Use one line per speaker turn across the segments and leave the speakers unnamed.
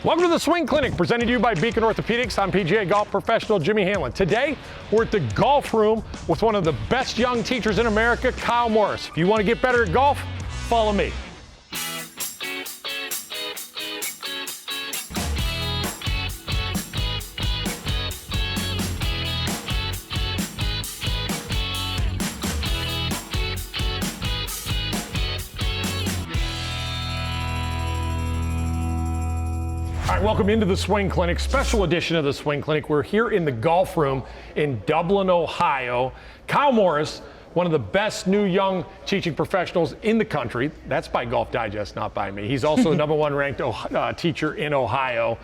Welcome to the Swing Clinic, presented to you by Beacon Orthopedics. I'm PGA golf professional Jimmy Hanlin. Today, we're at the golf room with one of the best young teachers in America, Kyle Morris. If you want to get better at golf, follow me. All right, welcome into the Swing Clinic, special edition of the Swing Clinic. We're here in the golf room in Dublin, Ohio. Kyle Morris, one of the best new young teaching professionals in the country. That's by Golf Digest, not by me. He's also the #1 ranked teacher in Ohio.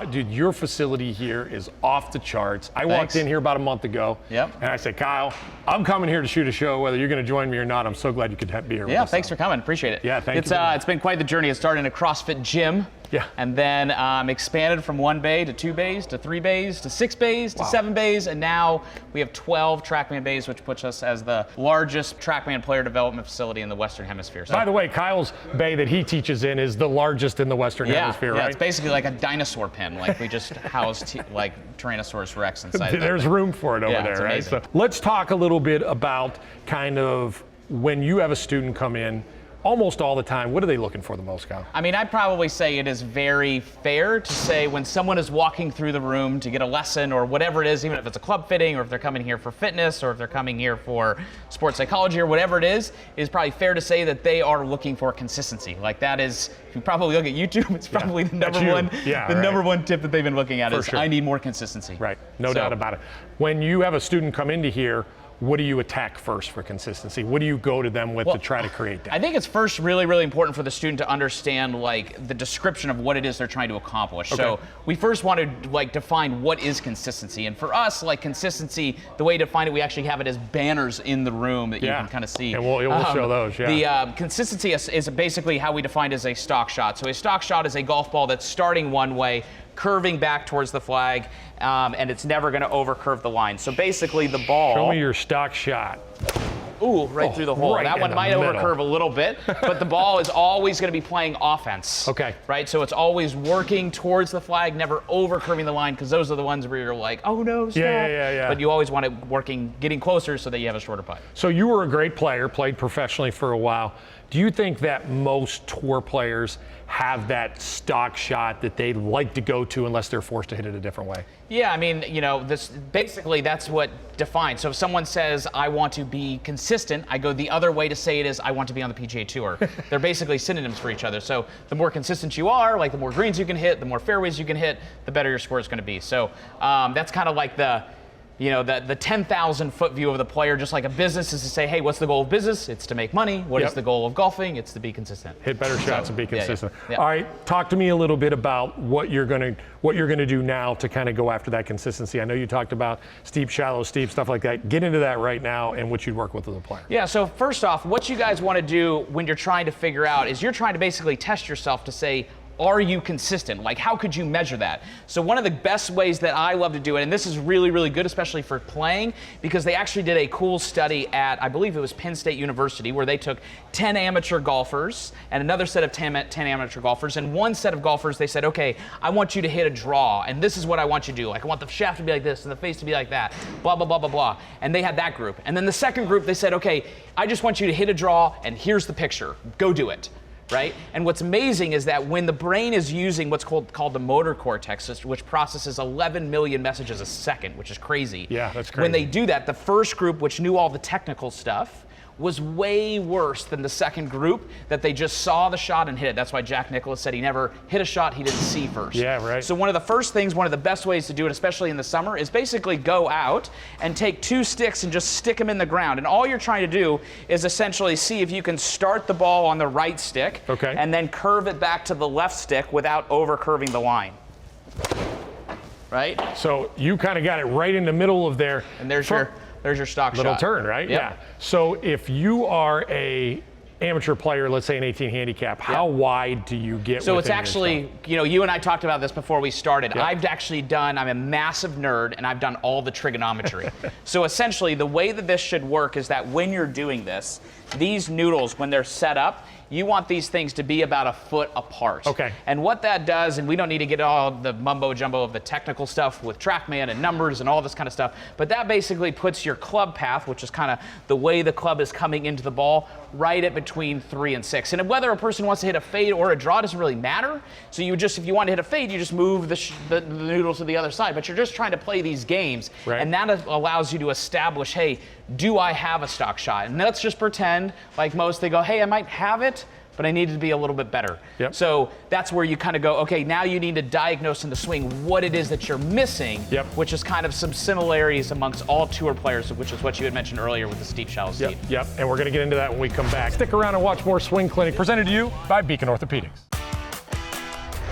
Dude, your facility here is off the charts. I walked in here about a month ago, and I said, Kyle, I'm coming here to shoot a show, whether you're going to join me or not. I'm so glad you could be here with us.
Yeah, thanks for coming. Appreciate it.
Yeah, thank you.
It's been quite the journey. It started in a CrossFit gym.
Yeah.
And then expanded from 1 bay to 2 bays to 3 bays to 6 bays to 7 bays, and now we have 12 TrackMan bays, which puts us as the largest TrackMan player development facility in the Western Hemisphere. So,
by the way, Kyle's bay that he teaches in is the largest in the Western Hemisphere, right?
Yeah, it's basically like a dinosaur pen. Like we just house like Tyrannosaurus Rex inside.
There's room for it over there, right? So let's talk a little bit about kind of when you have a student come in. Almost all the time, what are they looking for the most, Kyle?
I mean, I'd probably say it is very fair to say when someone is walking through the room to get a lesson or whatever it is, even if it's a club fitting or if they're coming here for fitness or if they're coming here for sports psychology or whatever it is probably fair to say that they are looking for consistency. Like that is, if you probably look at YouTube, it's probably the number one tip that they've been looking at is I need more consistency.
Right, no doubt about it. When you have a student come into here, what do you attack first for consistency? What do you go to them with to try to create that?
I think it's first really, really important for the student to understand like the description of what it is they're trying to accomplish. Okay. So we first want to like define what is consistency. And for us, like consistency, the way to define it, we actually have it as banners in the room that you can kind of see.
And we'll show those,
The consistency is basically how we define it as a stock shot. So a stock shot is a golf ball that's starting one way, curving back towards the flag, and it's never going to overcurve the line. So basically the ball...
Show me your stock shot.
Ooh, right through the hole. That one might overcurve a little bit, but the ball is always going to be playing offense.
Okay.
Right? So it's always working towards the flag, never overcurving the line, because those are the ones where you're like, oh no, stop.
Yeah.
But you always want it getting closer so that you have a shorter putt.
So you were a great player, played professionally for a while. Do you think that most tour players have that stock shot that they like to go to unless they're forced to hit it a different way?
Yeah, I mean, that's what defines. So if someone says, I want to be consistent, I go the other way to say it is, I want to be on the PGA Tour. They're basically synonyms for each other. So the more consistent you are, like the more greens you can hit, the more fairways you can hit, the better your score is going to be. So that's kind of like the 10,000-foot view of the player, just like a business is to say, hey, what's the goal of business? It's to make money. What is the goal of golfing? It's to be consistent.
Hit better shots and be consistent.
Yeah.
All right, talk to me a little bit about what you're gonna do now to kind of go after that consistency. I know you talked about steep, shallow, steep, stuff like that. Get into that right now and what you'd work with as a player.
Yeah, so first off, what you guys want to do when you're trying to figure out is you're trying to basically test yourself to say, are you consistent? Like, how could you measure that? So one of the best ways that I love to do it, and this is really, really good, especially for playing, because they actually did a cool study at, I believe it was Penn State University, where they took 10 amateur golfers and another set of 10 amateur golfers, and one set of golfers, they said, okay, I want you to hit a draw, and this is what I want you to do. Like, I want the shaft to be like this and the face to be like that, blah, blah, blah, blah, blah. And they had that group. And then the second group, they said, okay, I just want you to hit a draw, and here's the picture. Go do it. Right? And what's amazing is that when the brain is using what's called the motor cortex, which processes 11 million messages a second, which is crazy.
Yeah, that's crazy.
When they do that, the first group, which knew all the technical stuff, was way worse than the second group that they just saw the shot and hit it. That's why Jack Nicklaus said he never hit a shot he didn't see first.
Yeah, right.
So one of the best ways to do it, especially in the summer, is basically go out and take 2 sticks and just stick them in the ground. And all you're trying to do is essentially see if you can start the ball on the right stick and then curve it back to the left stick without over curving the line. Right?
So you kind of got it right in the middle of there.
And there's your stock
little
shot.
Turn, right?
Yep.
Yeah. So if you are a amateur player, let's say an 18 handicap, how wide do you get?
So it's actually, you know, you and I talked about this before we started.
Yep.
I've actually done, I'm a massive nerd, and I've done all the trigonometry. So essentially, the way that this should work is that when you're doing this, these noodles, when they're set up, you want these things to be about a foot apart.
Okay.
And what that does, and we don't need to get all the mumbo jumbo of the technical stuff with TrackMan and numbers and all this kind of stuff, but that basically puts your club path, which is kind of the way the club is coming into the ball, right at between 3 and 6. And whether a person wants to hit a fade or a draw doesn't really matter. So you just, if you want to hit a fade, you just move the noodles to the other side. But you're just trying to play these games, and that allows you to establish, hey, do I have a stock shot? And let's just pretend, like most, they go, hey, I might have it, but I need to be a little bit better.
Yep.
So that's where you kind of go, okay, now you need to diagnose in the swing what it is that you're missing, which is kind of some similarities amongst all tour players, which is what you had mentioned earlier with the steep, shallow, steep.
Yep, and we're going to get into that when we come back. Stick around and watch more Swing Clinic, presented to you by Beacon Orthopedics.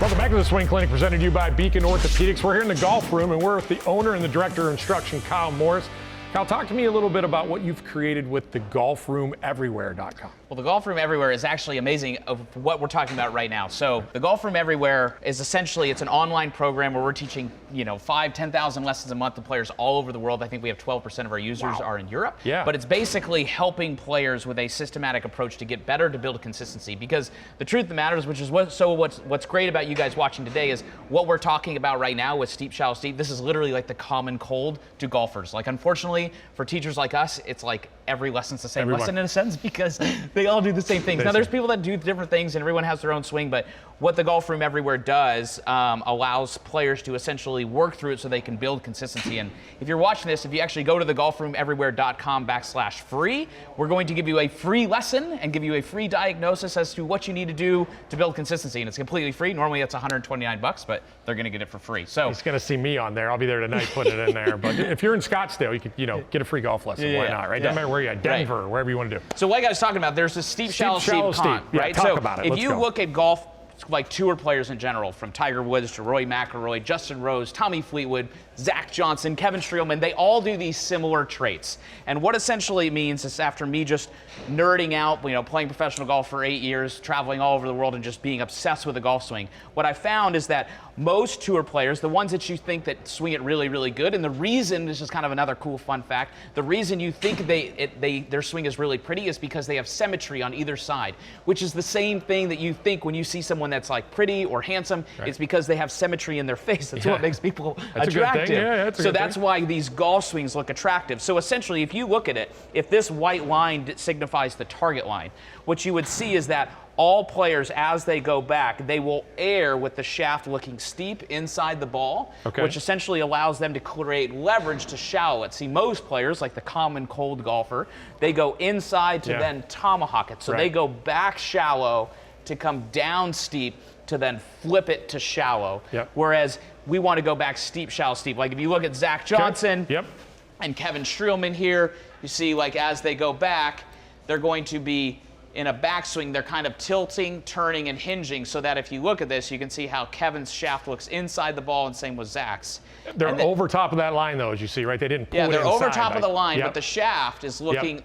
Welcome back to the Swing Clinic, presented to you by Beacon Orthopedics. We're here in the golf room, and we're with the owner and the director of instruction, Kyle Morris. Kyle, talk to me a little bit about what you've created with the golfroomeverywhere.com.
Well, the Golf Room Everywhere is actually amazing of what we're talking about right now. So the Golf Room Everywhere is essentially, it's an online program where we're teaching, 5,000, 10,000 lessons a month to players all over the world. I think we have 12% of our users are in Europe.
Yeah.
But it's basically helping players with a systematic approach to get better, to build consistency. Because the truth of the matter is, which is what's great about you guys watching today, is what we're talking about right now with steep, shallow, steep. This is literally like the common cold to golfers. Like, unfortunately, for teachers like us, it's like every lesson's the same lesson in a sense, because they all do the same things. Now, there's people that do different things, and everyone has their own swing, but what the Golf Room Everywhere does allows players to essentially work through it so they can build consistency. And if you're watching this, if you actually go to the golfroomeverywhere.com/free, we're going to give you a free lesson and give you a free diagnosis as to what you need to do to build consistency. And it's completely free. Normally it's $129, but they're going to get it for free. So
he's going to see me on there. I'll be there tonight putting it in there. But if you're in Scottsdale, you could, get a free golf lesson. Why not, right? Doesn't matter where you're at, Denver, wherever you want to do.
So what I was talking about, there's a steep, shallow, steep, right?
Talk about it.
If you look at golf, like tour players in general, from Tiger Woods to Rory McIlroy, Justin Rose, Tommy Fleetwood, Zach Johnson, Kevin Streelman, they all do these similar traits. And what essentially means is, after me just nerding out, playing professional golf for 8 years, traveling all over the world and just being obsessed with the golf swing, what I found is that most tour players, the ones that you think that swing it really, really good, and the reason, this is kind of another cool fun fact, the reason you think their swing is really pretty is because they have symmetry on either side, which is the same thing that you think when you see someone that's like pretty or handsome. It's because they have symmetry in their face. That's what makes people attractive. So that's why these golf swings look attractive. So essentially, if you look at it, if this white line signifies the target line, what you would see is that all players, as they go back, they will air with the shaft looking steep inside the ball, which essentially allows them to create leverage to shallow it. See, most players, like the common cold golfer, they go inside to then tomahawk it. So they go back shallow to come down steep to then flip it to shallow. Whereas we want to go back steep, shallow, steep. Like if you look at Zach Johnson and Kevin Streelman here, you see, like, as they go back, they're going to be in a backswing, they're kind of tilting, turning, and hinging, so that if you look at this, you can see how Kevin's shaft looks inside the ball, and same with Zach's.
They're over top of that line, though, as you see, right? They didn't pull it inside.
Yeah, they're over top of the line, but the shaft is looking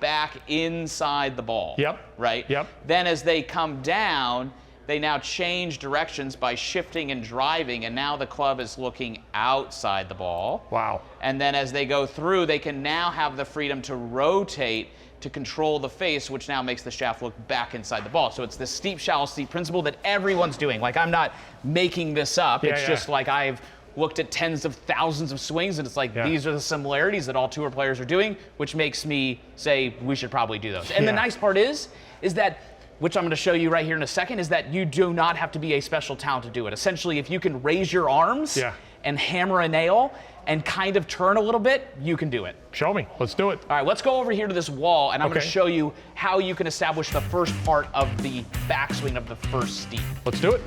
back inside the ball. Right? Then as they come down, they now change directions by shifting and driving, and now the club is looking outside the ball.
Wow.
And then as they go through, they can now have the freedom to rotate to control the face, which now makes the shaft look back inside the ball. So it's this steep, shallow, steep principle that everyone's doing. Like, I'm not making this up. It's just like I've looked at tens of thousands of swings, and it's like these are the similarities that all tour players are doing, which makes me say we should probably do those. And the nice part is that, which I'm going to show you right here in a second, is that you do not have to be a special talent to do it. Essentially, if you can raise your arms and hammer a nail and kind of turn a little bit, you can do it.
Show me. Let's do it.
All right, let's go over here to this wall, and I'm going to show you how you can establish the first part of the backswing of the first steep.
Let's do it.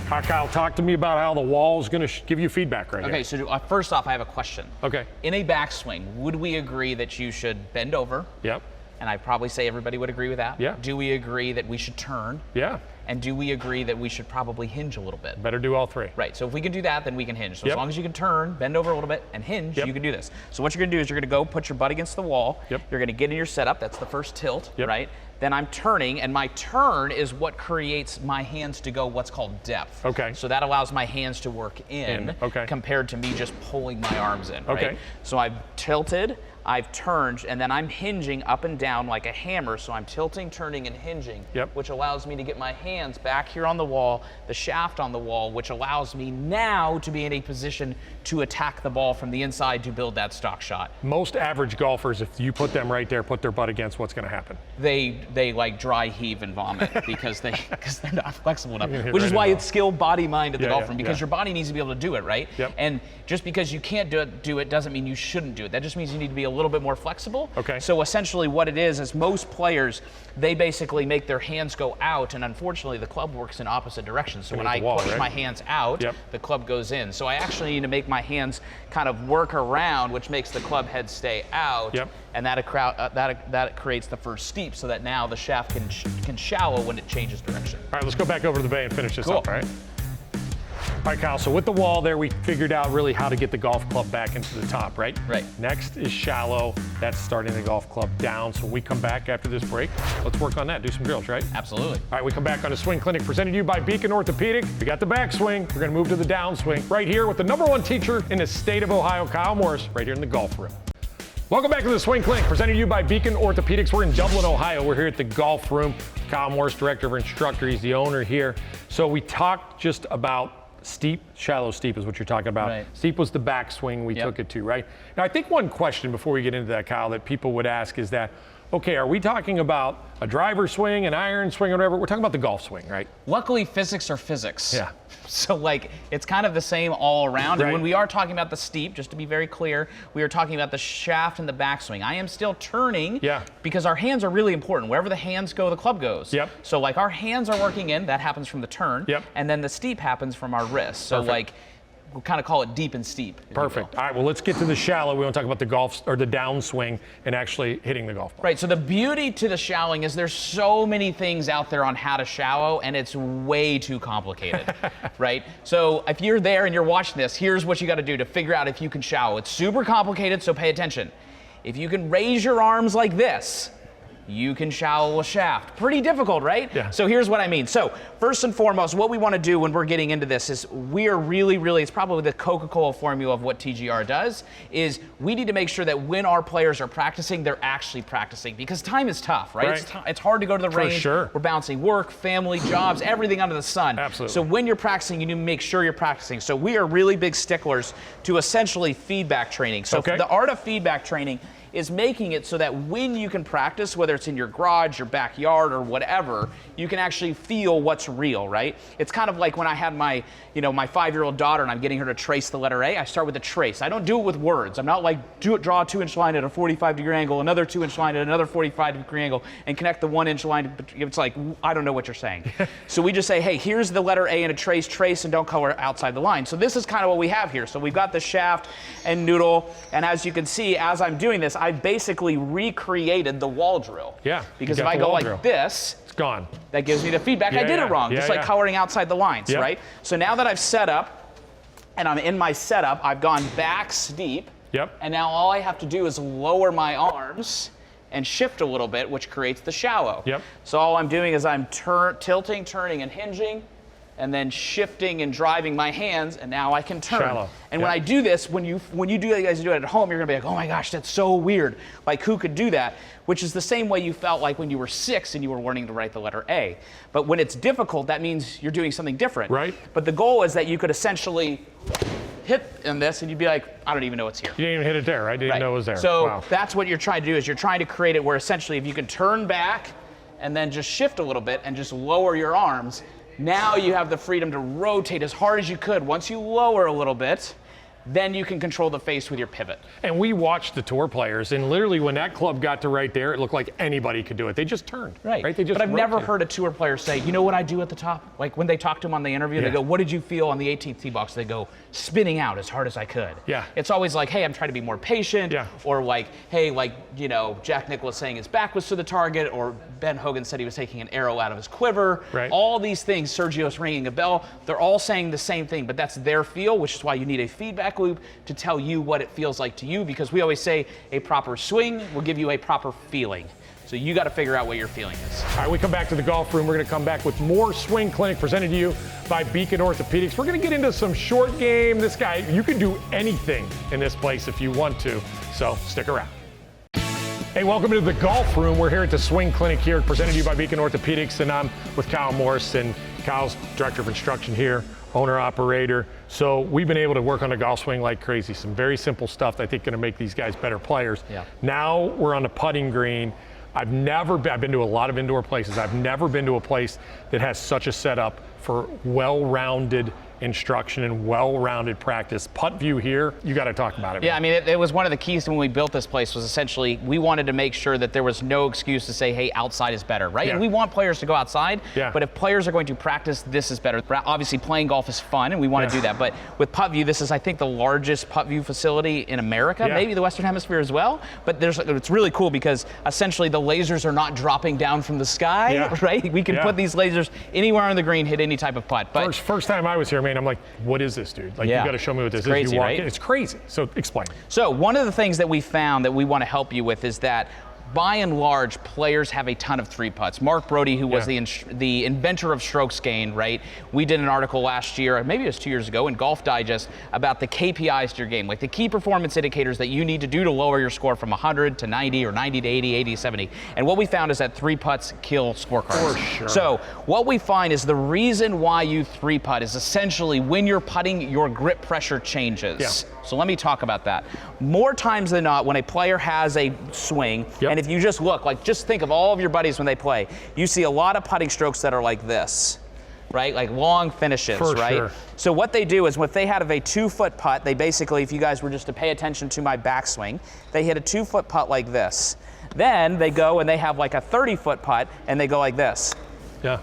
Kyle, talk to me about how the wall is going to give you feedback right here.
Okay, so first off, I have a question.
Okay.
In a backswing, would we agree that you should bend over?
Yep.
And I'd probably say everybody would agree with that.
Yeah.
Do we agree that we should turn?
Yeah.
And do we agree that we should probably hinge a little bit?
Better do all three.
Right, so if we can do that, then we can hinge. So
Yep.
as long as you can turn, bend over a little bit, and hinge,
Yep.
you can do this. So what you're gonna do is you're gonna go put your butt against the wall.
Yep.
You're gonna get in your setup, that's the first tilt,
Yep.
right? Then I'm turning, and my turn is what creates my hands to go what's called depth.
Okay.
So that allows my hands to work in,
okay.
compared to me just pulling my arms in, right?
Okay.
So I've tilted, I've turned, and then I'm hinging up and down like a hammer. So I'm tilting, turning, and hinging,
Yep.
which allows me to get my hands back here on the wall, the shaft on the wall, which allows me now to be in a position to attack the ball from the inside to build that stock shot.
Most average golfers, if you put them right there, put their butt against, what's going to happen?
They like dry heave and vomit because they're not flexible enough,
hit
which
right
is
in
why
the
it's skill, body, mind at the
Yeah,
golf
yeah,
room, because
yeah.
your body needs to be able to do it, right?
Yep.
And just because you can't do it doesn't mean you shouldn't do it. That just means you need to be a little bit more flexible.
Okay.
So essentially what it is most players, they basically make their hands go out, and unfortunately the club works in opposite directions. So when I
the wall,
push
right?
my hands out,
Yep.
the club goes in. So I actually need to make my hands kind of work around, which makes the club head stay out.
Yep.
And that creates the first steep, so that now the shaft can shallow when it changes direction.
All right, let's go back over to the bay and finish this
Cool.
up, all right? All right, Kyle, so with the wall there, we figured out really how to get the golf club back into the top, right?
Right.
Next is shallow. That's starting the golf club down. So when we come back after this break, let's work on that, do some drills, right?
Absolutely.
All right, we come back on a swing clinic presented to you by Beacon Orthopedic. We got the backswing. We're going to move to the downswing right here with the #1 teacher in the state of Ohio, Kyle Morris, right here in the golf room. Welcome back to the Swing Clinic, presented to you by Beacon Orthopedics. We're in Dublin, Ohio. We're here at the golf room. Kyle Morris, director of instructor. He's the owner here. So we talked just about steep, shallow steep is what you're talking about.
Right.
Steep was the backswing we
Yep.
took it to, right? Now, I think one question before we get into that, Kyle, that people would ask is that, okay, are we talking about a driver swing, an iron swing, or whatever? We're talking about the golf swing, right?
Luckily, physics are physics.
Yeah.
So like, it's kind of the same all around.
Right.
And when we are talking about the steep, just to be very clear, we are talking about the shaft and the backswing. I am still turning,
Yeah.
because our hands are really important. Wherever the hands go, the club goes.
Yep.
So like our hands are working in, that happens from the turn.
Yep.
And then the steep happens from our wrists. So
Perfect.
like, we'll kind of call it deep and steep. if you will.
Perfect. All right, well, let's get to the shallow. We want to talk about the golf or the downswing and actually hitting the golf ball.
Right, so the beauty to the shallowing is there's so many things out there on how to shallow, and it's way too complicated, right? So if you're there and you're watching this, here's what you got to do to figure out if you can shallow. It's super complicated, so pay attention. If you can raise your arms like this, you can shallow a shaft. Pretty difficult, right?
Yeah.
So here's what I mean. So first and foremost, what we want to do when we're getting into this is we are really, it's probably the Coca-Cola formula of what TGR does, is we need to make sure that when our players are practicing, they're actually practicing, because time is tough, right?
Right.
It's hard to go to the range.
sure.
We're balancing work, family, jobs, everything under the sun.
Absolutely.
So when you're practicing, you need to make sure you're practicing. So we are really big sticklers to essentially feedback training. So
Okay.
the art of feedback training is making it so that when you can practice, whether it's in your garage, your backyard, or whatever, you can actually feel what's real, right? It's kind of like when I had my 5-year-old daughter and I'm getting her to trace the letter A, I start with a trace. I don't do it with words. I'm not like, draw a 2-inch line at a 45-degree angle, another 2-inch line at another 45-degree angle, and connect the 1-inch line. It's like, I don't know what you're saying. So we just say, hey, here's the letter A and a trace, and don't color outside the line. So this is kind of what we have here. So we've got the shaft and noodle, and as you can see, as I'm doing this, I've basically recreated the wall drill.
Yeah,
Because
you
if
got
I
the
go
wall
like
drill.
this,
It's gone.
that gives me the feedback. I
Yeah,
did
yeah.
it wrong,
Yeah,
just like
yeah.
coloring outside the lines,
Yep.
right? So now that I've set up, and I'm in my setup, I've gone back steep.
Yep.
And now all I have to do is lower my arms and shift a little bit, which creates the shallow.
Yep.
So all I'm doing is I'm tilting, turning, and hinging, and then shifting and driving my hands, and now I can turn.
Shallow.
And when
Yep.
I do this, when you guys do it at home, you're gonna be like, oh my gosh, that's so weird. Like, who could do that? Which is the same way you felt like when you were 6 and you were learning to write the letter A. But when it's difficult, that means you're doing something different.
Right.
But the goal is that you could essentially hit in this, and you'd be like, I don't even know what's here.
You didn't even hit it there. I didn't know it was there.
So
Wow.
that's what you're trying to do, is you're trying to create it where essentially if you can turn back and then just shift a little bit and just lower your arms, now you have the freedom to rotate as hard as you could. Once you lower a little bit, then you can control the face with your pivot.
And we watched the tour players, and literally when that club got to right there, it looked like anybody could do it. They just turned.
Right.
They just
but I've never
rotated.
heard a tour player say, you know what I do at the top? Like when they talk to him on the interview, they go, what did you feel on the 18th tee box? They go, spinning out as hard as I could.
Yeah.
It's always like, hey, I'm trying to be more patient.
Yeah.
Or like, hey, like, you know, Jack Nicklaus saying his back was to the target, or Ben Hogan said he was taking an arrow out of his quiver.
Right.
All these things, Sergio's ringing a bell, they're all saying the same thing, but that's their feel, which is why you need a feedback loop to tell you what it feels like to you, because we always say a proper swing will give you a proper feeling. So you got to figure out what your feeling is.
All right, we come back to the golf room. We're going to come back with more Swing Clinic presented to you by Beacon Orthopedics. We're going to get into some short game. This guy, you can do anything in this place if you want to, so stick around. Hey, welcome to the golf room. We're here at the Swing Clinic here, presented to you by Beacon Orthopedics, and I'm with Kyle Morris, and Kyle's director of instruction here, owner-operator. So we've been able to work on the golf swing like crazy. Some very simple stuff that I think going to make these guys better players.
Yeah.
Now we're on the putting green. I've been to a lot of indoor places. I've never been to a place that has such a setup for well-rounded instruction and well-rounded practice. Putt view here, you got to talk about it.
Yeah, I mean, it was one of the keys when we built this place was essentially we wanted to make sure that there was no excuse to say, hey, outside is better, right?
Yeah.
And we want players to go outside,
Yeah.
but if players are going to practice, this is better. Obviously, playing golf is fun, and we want to do that, but with Putt View, this is, I think, the largest Putt View facility in America, maybe the Western Hemisphere as well, but it's really cool because essentially the lasers are not dropping down from the sky, right? We can put these lasers anywhere on the green, hit any type of putt. But
First time I was here, man, I'm like, what is this, dude? Like, you got to show me what this is.
Crazy,
You walk
right?
in, it's crazy. So explain.
So one of the things that we found that we want to help you with is that by and large, players have a ton of three putts. Mark Brody, who was the inventor of strokes gain, right? We did an article last year, maybe it was 2 years ago, in Golf Digest about the KPIs to your game, like the key performance indicators that you need to do to lower your score from 100 to 90 or 90 to 80, 80 to 70. And what we found is that three putts kill scorecards.
For sure.
So what we find is the reason why you three putt is essentially when you're putting, your grip pressure changes.
Yeah.
So let me talk about that. More times than not, when a player has a swing, and if you just look, like just think of all of your buddies when they play, you see a lot of putting strokes that are like this, right? Like long finishes, right?
Sure.
So what they do is if they have a 2-foot putt, they basically, if you guys were just to pay attention to my backswing, they hit a 2-foot putt like this. Then they go and they have like a 30-foot putt and they go like this.
Yeah.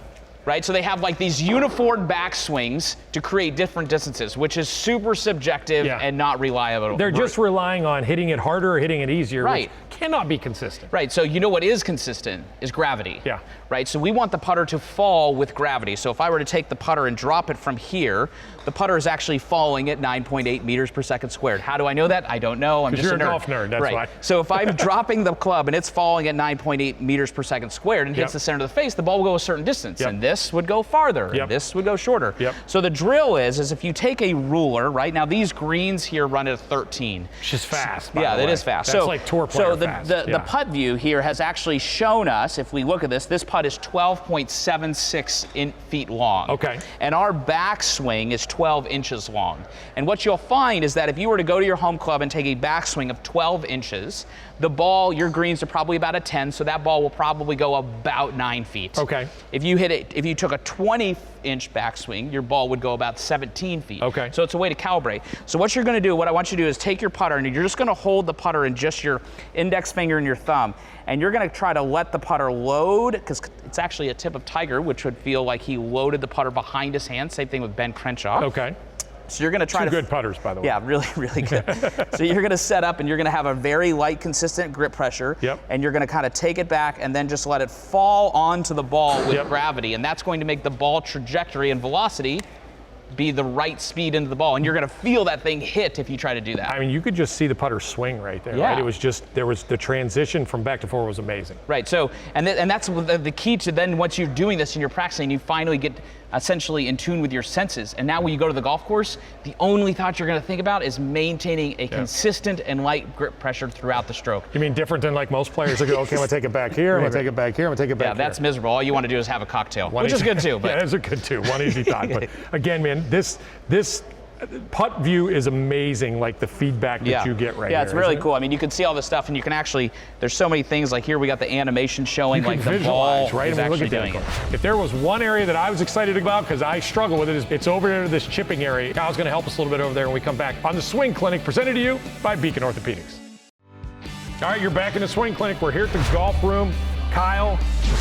Right, so they have like these uniform backswings to create different distances, which is super subjective and not reliable.
They're just relying on hitting it harder or hitting it easier,
right?
Which cannot be consistent.
Right, so you know what is consistent is gravity.
Yeah.
Right, so we want the putter to fall with gravity. So if I were to take the putter and drop it from here, the putter is actually falling at 9.8 meters per second squared. How do I know that? I don't know. I'm just
you're
a nerd.
Golf nerd, that's why.
So if I'm dropping the club and it's falling at 9.8 meters per second squared and hits the center of the face, the ball will go a certain distance, and this would go farther, and this would go shorter. So the drill is if you take a ruler, right now these greens here run at 13.
Which is fast.
Yeah, it is fast.
That's like tour player fast.
The putt view here has actually shown us, if we look at this putt is 12.76 feet long.
Okay.
And our backswing is 12 inches long. And what you'll find is that if you were to go to your home club and take a backswing of 12 inches, the ball, your greens are probably about a 10, so that ball will probably go about 9 feet.
Okay.
If you took a 20-inch backswing, your ball would go about 17 feet.
Okay.
So it's a way to calibrate. So what you're gonna do, what I want you to do is take your putter and you're just gonna hold the putter in just your index finger and your thumb, and you're gonna try to let the putter load, because it's actually a tip of Tiger, which would feel like he loaded the putter behind his hand. Same thing with Ben Crenshaw.
Okay.
So you're going to try
Two good putters, by the way.
Yeah, really, really good. So you're going to set up and you're going to have a very light, consistent grip pressure. And you're going to kind of take it back and then just let it fall onto the ball with gravity. And that's going to make the ball trajectory and velocity be the right speed into the ball. And you're going to feel that thing hit if you try to do that.
I mean, you could just see the putter swing right there, right? It was just, the transition from back to forward was amazing.
Right, so, and that's the key to then once you're doing this and you're practicing, you finally get essentially in tune with your senses. And now when you go to the golf course, the only thought you're going to think about is maintaining a consistent and light grip pressure throughout the stroke.
You mean different than like most players that go, okay, I'm going to take it back here, I'm going to take it back here, I'm going to take it back here.
Yeah, that's miserable. All you want to do is have a cocktail, which is good too. But.
Yeah, that's a good too. One easy thought. But again, man, this putt view is amazing, like the feedback that you get right
Yeah,
here,
it's really
isn't it?
cool. I mean, you can see all this stuff, and you can actually, there's so many things, like here we got the animation showing,
You can
like the ball
visualize, right?
is
I mean, look
actually
at
doing
that.
it.
If there was one area that I was excited about, because I struggle with it, it's over into this chipping area. Kyle's going to help us a little bit over there when we come back on the Swing Clinic, presented to you by Beacon Orthopedics. All right, you're back in the Swing Clinic. We're here at the golf room. Kyle,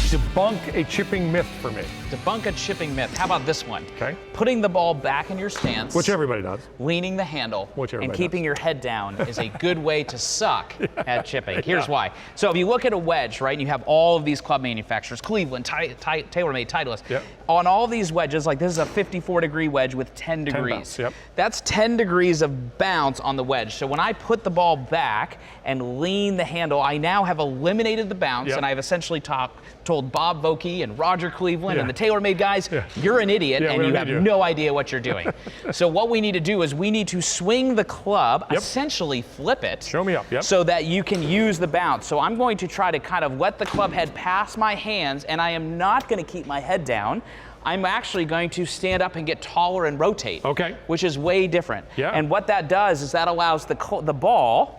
debunk a chipping myth for me.
Debunk a chipping myth. How about this one?
Okay.
Putting the ball back in your stance.
Which everybody does.
Leaning the handle.
Which everybody
and keeping
does.
your head down is a good way to suck at chipping. Here's why. So if you look at a wedge, right, and you have all of these club manufacturers, Cleveland, TaylorMade, Titleist.
Yep.
On all these wedges, like this is a 54-degree wedge with 10 degrees.
bounce, yep.
That's 10 degrees of bounce on the wedge. So when I put the ball back and lean the handle, I now have eliminated the bounce,
Yep.
and I've essentially told Bob Vokey and Roger Cleveland
Yeah.
and the TaylorMade guys, you're an idiot
Yeah,
and
we
you
don't
have
need you.
no idea what you're doing. So what we need to do is we need to swing the club,
Yep.
essentially flip it.
Show me up, yep.
So that you can use the bounce. So I'm going to try to kind of let the club head pass my hands, and I am not going to keep my head down. I'm actually going to stand up and get taller and rotate.
Okay.
Which is way different.
Yeah.
And what that does is that allows the ball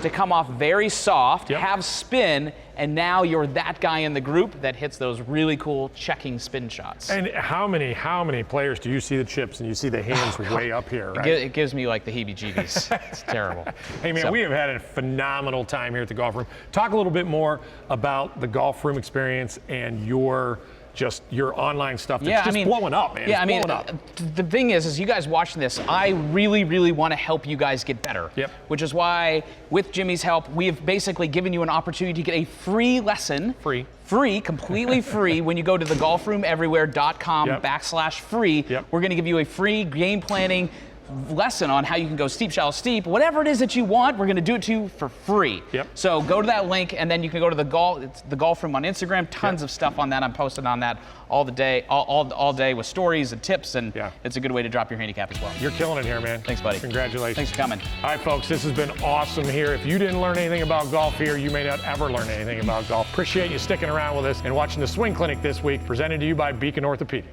to come off very soft,
Yep.
have spin, and now you're that guy in the group that hits those really cool checking spin shots.
And how many players do you see the chips and you see the hands way up here, right?
It gives me like the heebie-jeebies. It's terrible.
Hey man,
So-
we have had a phenomenal time here at the golf room. Talk a little bit more about the golf room experience and your online stuff that's just blowing up, man.
Yeah,
It's blowing up.
the thing is you guys watching this, I really, really want to help you guys get better.
Yep.
Which is why, with Jimmy's help, we have basically given you an opportunity to get a free lesson. Free, completely free, when you go to thegolfroomeverywhere.com
Yep.
/free.
Yep.
We're going to give you a free game planning lesson on how you can go steep, shallow, steep. Whatever it is that you want, we're going to do it to you for free.
Yep.
So go to that link, and then you can go to the golf room on Instagram. Tons of stuff on that. I'm posting on that all day with stories and tips, and it's a good way to drop your handicap as well.
You're killing it here, man.
Thanks, buddy.
Congratulations.
Thanks for coming.
All right, folks, this has been awesome here. If you didn't learn anything about golf here, you may not ever learn anything about golf. Appreciate you sticking around with us and watching the Swing Clinic this week, presented to you by Beacon Orthopedics.